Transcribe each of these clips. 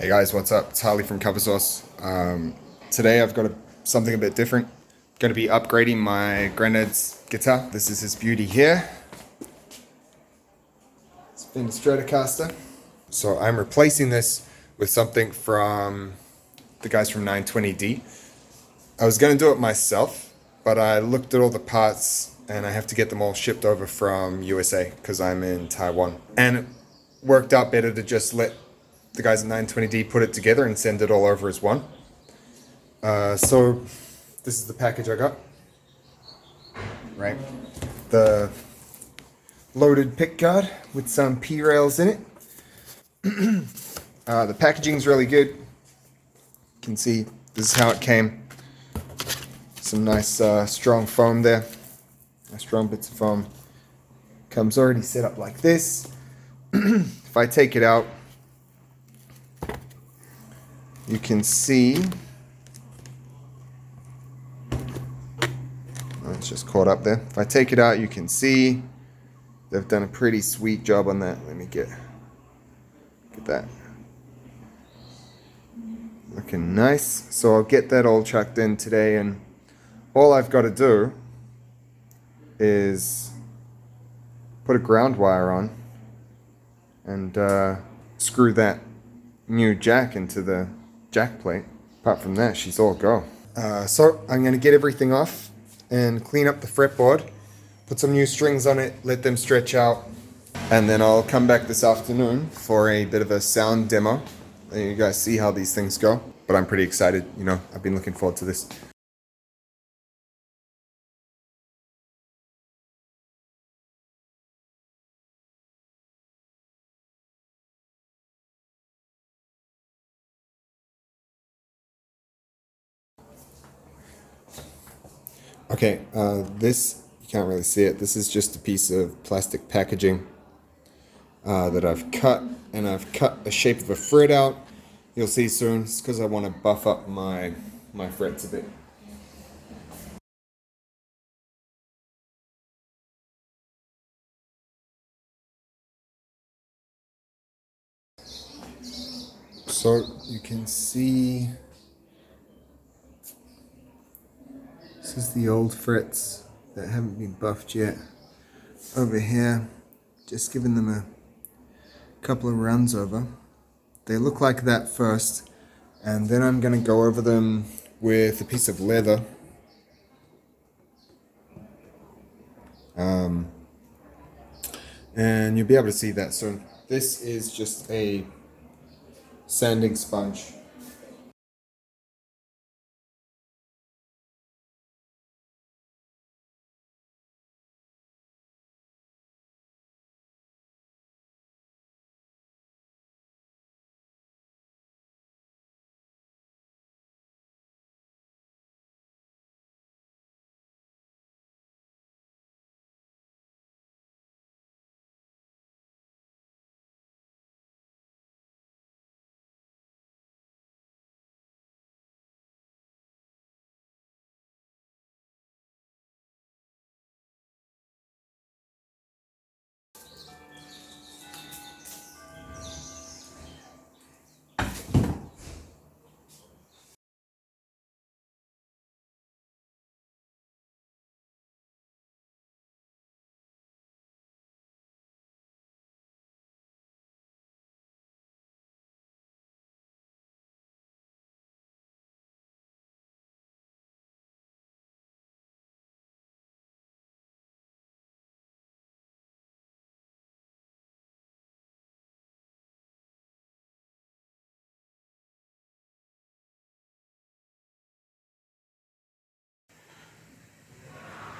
Hey guys, what's up? It's Harley from Cover Source. Today I've got something a bit different. Going to be upgrading my granddad's guitar. This is his beauty here. It's been a Stratocater. So I'm replacing this with something from the guys from 920D. I was going to do it myself, but I looked at all the parts and I have to get them all shipped over from USA because I'm in Taiwan. And it worked out better to just let the guys at 920D put it together and send it all over as one. So this is the package I got. Right, the loaded pickguard with some P rails in it. The packaging's really good. You can see this is how it came. Some nice strong foam there. Nice strong bits of foam. Comes already set up like this. If I take it out, you can see, oh, it's just caught up there. If I take it out, you can see they've done a pretty sweet job on that. Let me get that. Looking nice. So I'll get that all chucked in today, and all I've got to do is put a ground wire on and screw that new jack into the jack plate. Apart from that, she's all go. So I'm going to get everything off and clean up the fretboard, put some new strings on it, let them stretch out, and then I'll come back this afternoon for a bit of a sound demo. And you guys see how these things go. But I'm pretty excited, you know, I've been looking forward to this. Okay, this, you can't really see it. This is just a piece of plastic packaging that I've cut, and I've cut the shape of a fret out. You'll see soon. It's because I want to buff up my frets a bit. So you can see, this is the old frets that haven't been buffed yet. Over here, just giving them a couple of runs over. They look like that first, and then I'm going to go over them with a piece of leather. And you'll be able to see that soon. This is just a sanding sponge.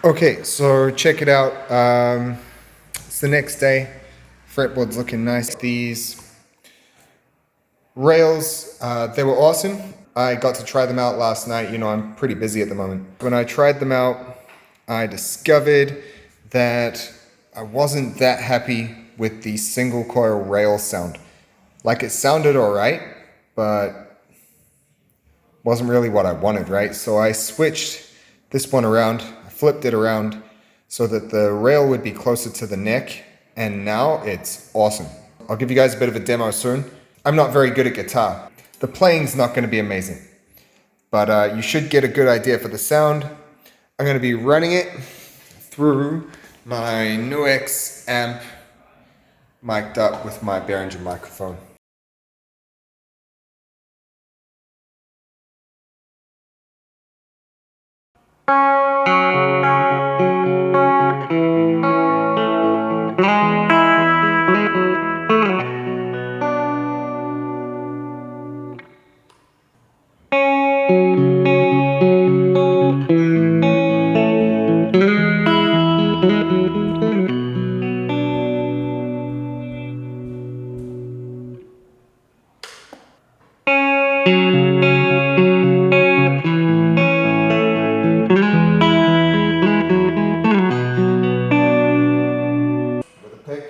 Okay, so check it out. It's the next day. Fretboard's looking nice. These rails, they were awesome. I got to try them out last night. You know, I'm pretty busy at the moment. When I tried them out, I discovered that I wasn't that happy with the single coil rail sound. Like, it sounded all right, but wasn't really what I wanted, right? So I switched this one around. Flipped it around so that the rail would be closer to the neck, and now it's awesome. I'll give you guys a bit of a demo soon. I'm not very good at guitar. The playing's not going to be amazing, but you should get a good idea for the sound. I'm going to be running it through my NUX amp mic'd up with my Behringer microphone. With a pick.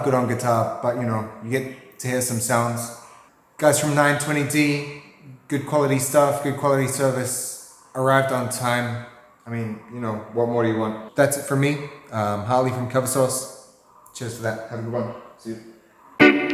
good on guitar, but you know, you get to hear some sounds. Guys from 920D, good quality stuff, good quality service, arrived on time. I mean, you know, what more do you want? That's it from me. Harley from Cover Source. Cheers for that. Have a good one. See you.